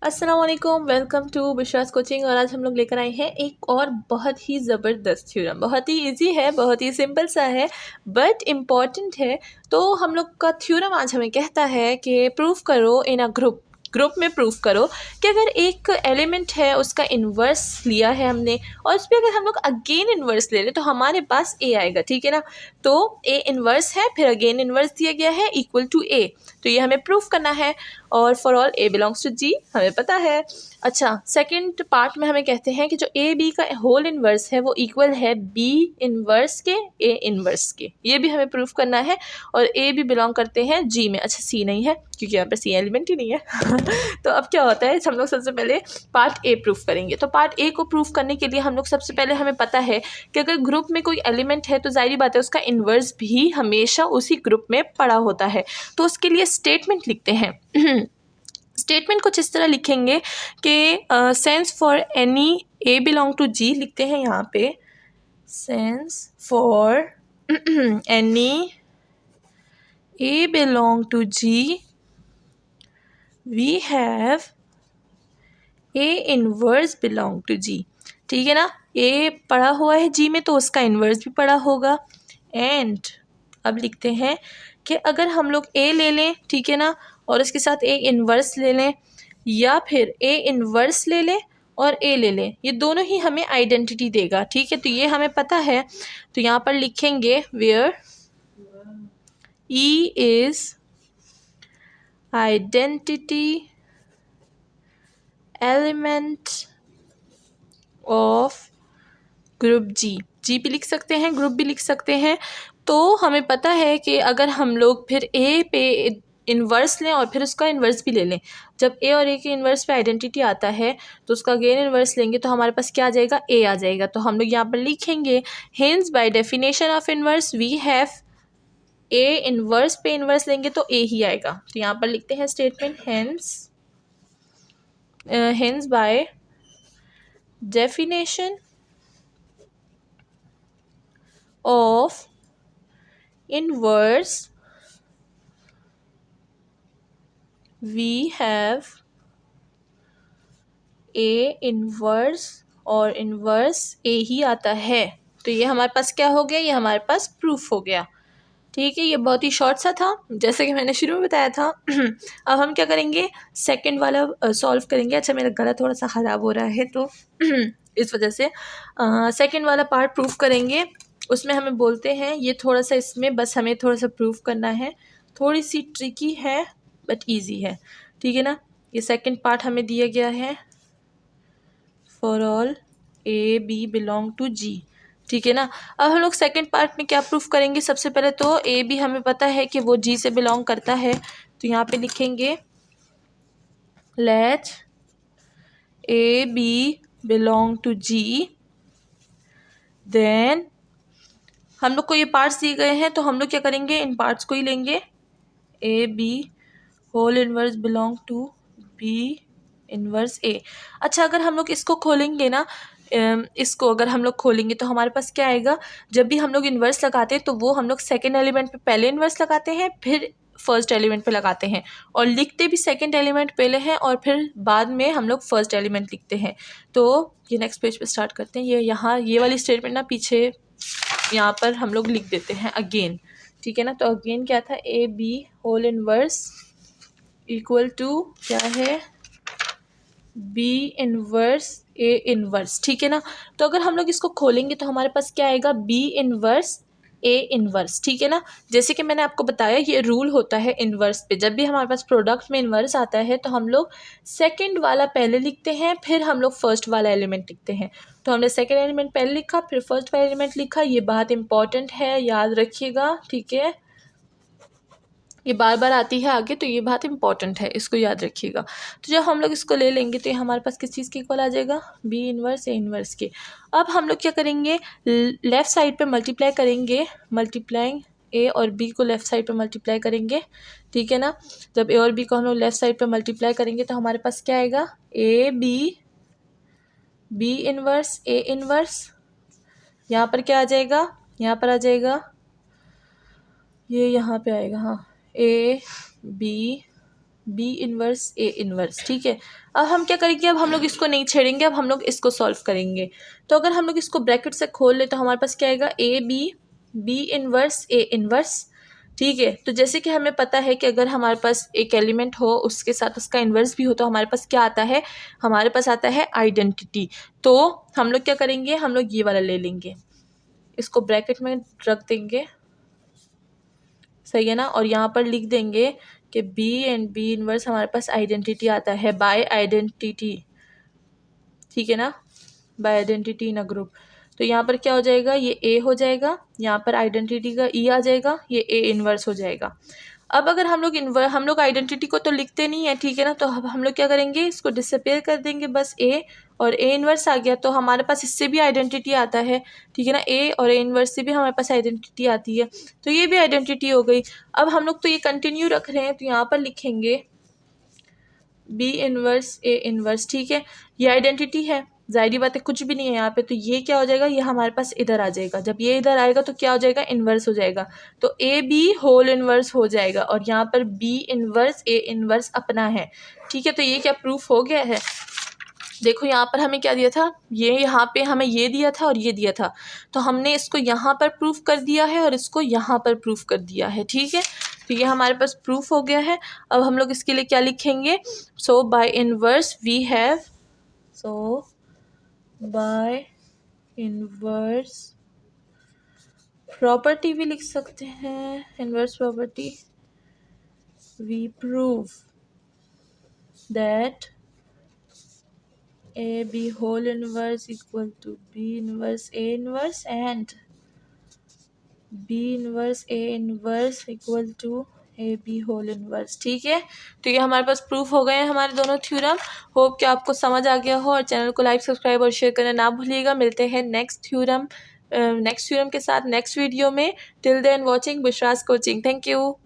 अस्सलाम वालेकुम, welcome to Biswas coaching. और आज हम लोग लेकर आए हैं एक और बहुत ही ज़बरदस्त थ्योरम। बहुत ही इजी है, बहुत ही सिंपल सा है, बट इम्पॉर्टेंट है। तो हम लोग का थ्योरम आज हमें कहता है कि प्रूफ करो इन अ ग्रुप में प्रूफ करो कि अगर एक एलिमेंट है उसका इन्वर्स लिया है हमने और उस पर अगर हम लोग अगेन इन्वर्स ले लें तो हमारे पास ए आएगा, ठीक है ना। तो ए इन्वर्स है, फिर अगेन इन्वर्स दिया गया है इक्वल टू ए, तो ये हमें प्रूफ करना है। और for all a belongs to G हमें पता है। अच्छा, सेकंड पार्ट में हमें कहते हैं कि जो ए बी का होल इन्वर्स है वो इक्वल है बी इन्वर्स के ए इन्वर्स के, ये भी हमें प्रूफ करना है। और ए भी बिलोंग करते हैं जी में। अच्छा, सी नहीं है क्योंकि यहाँ पे सी एलिमेंट ही नहीं है तो अब क्या होता है, हम लोग सबसे पहले पार्ट ए प्रूफ करेंगे। तो पार्ट ए को प्रूफ करने के लिए हम लोग सबसे पहले हमें पता है कि अगर ग्रुप में कोई एलिमेंट है तो जाहिर बात है उसका इन्वर्स भी हमेशा उसी ग्रुप में पड़ा होता है। तो उसके लिए स्टेटमेंट लिखते हैं स्टेटमेंट कुछ इस तरह लिखेंगे कि since for any a belong to G लिखते हैं यहाँ पे। Since for any a belong to G we have a inverse belong to G, ठीक है ना। ए पड़ा हुआ है जी में तो उसका इन्वर्स भी पड़ा होगा। एंड अब लिखते हैं कि अगर हम लोग ए ले लें, ठीक है ना, और इसके साथ ए इन्वर्स ले लें या फिर ए इन्वर्स ले लें और ए ले लें, ये दोनों ही हमें आइडेंटिटी देगा, ठीक है। तो ये हमें पता है, तो यहाँ पर लिखेंगे where e is identity element of group G. G भी लिख सकते हैं, ग्रुप भी लिख सकते हैं। तो हमें पता है कि अगर हम लोग फिर ए पे इन्वर्स लें और फिर उसका इन्वर्स भी ले लें, जब ए और ए के इन्वर्स पे आइडेंटिटी आता है तो उसका अगेन इन्वर्स लेंगे तो हमारे पास क्या आ जाएगा, ए आ जाएगा। तो हम लोग यहाँ पर लिखेंगे hence by definition of inverse we have a inverse पे इन्वर्स लेंगे तो ए ही आएगा। तो यहाँ पर लिखते हैं statement hence by definition of inverse we have a inverse और inverse a ही आता है। तो ये हमारे पास क्या हो गया, ये हमारे पास प्रूफ हो गया, ठीक है। ये बहुत ही शॉर्ट सा था जैसे कि मैंने शुरू में बताया था अब हम क्या करेंगे, सेकंड वाला सॉल्व करेंगे। अच्छा, मेरा गला थोड़ा सा ख़राब हो रहा है तो इस वजह से सेकंड वाला पार्ट प्रूफ करेंगे। उसमें हमें बोलते हैं, ये थोड़ा सा इसमें बस हमें थोड़ा सा प्रूफ करना है, थोड़ी सी ट्रिकी है बट इजी है, ठीक है ना। ये सेकंड पार्ट हमें दिया गया है for all a b belong to G, ठीक है ना। अब हम लोग सेकंड पार्ट में क्या प्रूफ करेंगे, सबसे पहले तो ए बी हमें पता है कि वो जी से बिलोंग करता है, तो यहाँ पे लिखेंगे let a b belong to G. Then हम लोग को ये पार्ट्स दिए गए हैं तो हम लोग क्या करेंगे, इन पार्ट्स को ही लेंगे। A b whole inverse belong to b inverse a. अच्छा, अगर हम लोग इसको खोलेंगे ना, इसको अगर हम लोग खोलेंगे तो हमारे पास क्या आएगा, जब भी हम लोग इन्वर्स लगाते हैं तो वो हम लोग सेकेंड एलिमेंट पे पहले इन्वर्स लगाते हैं फिर फर्स्ट एलिमेंट पे लगाते हैं, और लिखते भी सेकेंड एलिमेंट पहले हैं और फिर बाद में हम लोग फर्स्ट एलिमेंट लिखते हैं। तो ये नेक्स्ट पेज पे स्टार्ट करते हैं। ये यहाँ ये वाली स्टेटमेंट ना पीछे यहाँ पर हम लोग लिख देते हैं अगेन, ठीक है ना। तो अगेन क्या था, a b whole inverse equal to क्या है, बी इनवर्स ए इनवर्स, ठीक है ना। तो अगर हम लोग इसको खोलेंगे तो हमारे पास क्या आएगा, बी इनवर्स ए इनवर्स, ठीक है ना। जैसे कि मैंने आपको बताया ये रूल होता है इनवर्स पे, जब भी हमारे पास प्रोडक्ट में इनवर्स आता है तो हम लोग सेकंड वाला पहले लिखते हैं फिर हम लोग फर्स्ट वाला एलिमेंट लिखते हैं। तो हमने सेकंड एलिमेंट पहले लिखा फिर फर्स्ट वाला एलिमेंट लिखा, ये बात इंपॉर्टेंट है, याद रखिएगा, ठीक है। ये बार बार आती है आगे तो ये बात इंपॉर्टेंट है, इसको याद रखिएगा। तो जब हम लोग इसको ले लेंगे तो ये हमारे पास किस चीज़ के इक्वल आ जाएगा, बी इनवर्स ए इनवर्स के। अब हम लोग क्या करेंगे, लेफ़्ट साइड पे मल्टीप्लाई करेंगे, मल्टीप्लाइंग ए और बी को लेफ़्ट साइड पे मल्टीप्लाई करेंगे, ठीक है ना। जब ए और बी को हम लोग लेफ़्ट साइड पे मल्टीप्लाई करेंगे तो हमारे पास क्या आएगा, a b inverse a inverse. यहाँ पर क्या आ जाएगा, यहाँ पर आ जाएगा, ये यहाँ पे आएगा, हाँ, a b b inverse a inverse, ठीक है। अब हम क्या करेंगे, अब हम लोग इसको नहीं छेड़ेंगे, अब हम लोग इसको सॉल्व करेंगे। तो अगर हम लोग इसको ब्रैकेट से खोल ले तो हमारे पास क्या आएगा, a b inverse a inverse, ठीक है। तो जैसे कि हमें पता है कि अगर हमारे पास एक एलिमेंट हो उसके साथ उसका इन्वर्स भी हो तो हमारे पास क्या आता है, हमारे पास आता है आइडेंटिटी। तो हम लोग क्या करेंगे, हम लोग ये वाला ले लेंगे, इसको ब्रैकेट में रख देंगे, सही है ना। और यहाँ पर लिख देंगे कि बी एंड बी इन्वर्स हमारे पास आइडेंटिटी आता है बाय आइडेंटिटी, ठीक है ना, by identity in a group. तो यहाँ पर क्या हो जाएगा, ये ए हो जाएगा, यहाँ पर आइडेंटिटी का ई आ जाएगा, ये ए इन्वर्स हो जाएगा। अब अगर हम लोग आइडेंटिटी को तो लिखते नहीं है, ठीक है ना, तो हम लोग क्या करेंगे, इसको डिसअपेयर कर देंगे, बस ए और ए इन्वर्स आ गया। तो हमारे पास इससे भी आइडेंटिटी आता है, ठीक है ना, ए और ए इन्वर्स से भी हमारे पास आइडेंटिटी आती है, तो ये भी आइडेंटिटी हो गई। अब हम लोग तो ये कंटिन्यू रख रहे हैं, तो यहाँ पर लिखेंगे बी इन्वर्स ए इन्वर्स, ठीक है। ये आइडेंटिटी है, जाहिर बात है कुछ भी नहीं है यहाँ पे, तो ये क्या हो जाएगा, ये हमारे पास इधर आ जाएगा। जब ये इधर आएगा तो क्या हो जाएगा, इन्वर्स हो जाएगा, तो ए बी होल इन्वर्स हो जाएगा। और यहाँ पर बी इन्वर्स ए इन्वर्स अपना है, ठीक है। तो ये क्या प्रूफ हो गया है, देखो यहाँ पर हमें क्या दिया था, ये यहाँ पे हमें ये दिया था और ये दिया था, तो हमने इसको यहाँ पर प्रूफ कर दिया है और इसको यहाँ पर प्रूफ कर दिया है, ठीक है। तो ये हमारे पास प्रूफ हो गया है। अब हम लोग इसके लिए क्या लिखेंगे, so by inverse we have, so by inverse property भी लिख सकते हैं, inverse property we prove that a b whole inverse equal to b inverse a inverse and b inverse a inverse equal to a b whole inverse, ठीक है। तो ये हमारे पास proof हो गए हैं हमारे दोनों थ्योरम। होप कि आपको समझ आ गया हो, और चैनल को लाइक सब्सक्राइब और शेयर करना ना भूलिएगा। मिलते हैं नेक्स्ट थ्योरम के साथ नेक्स्ट वीडियो में। Till then watching Biswas coaching, thank you.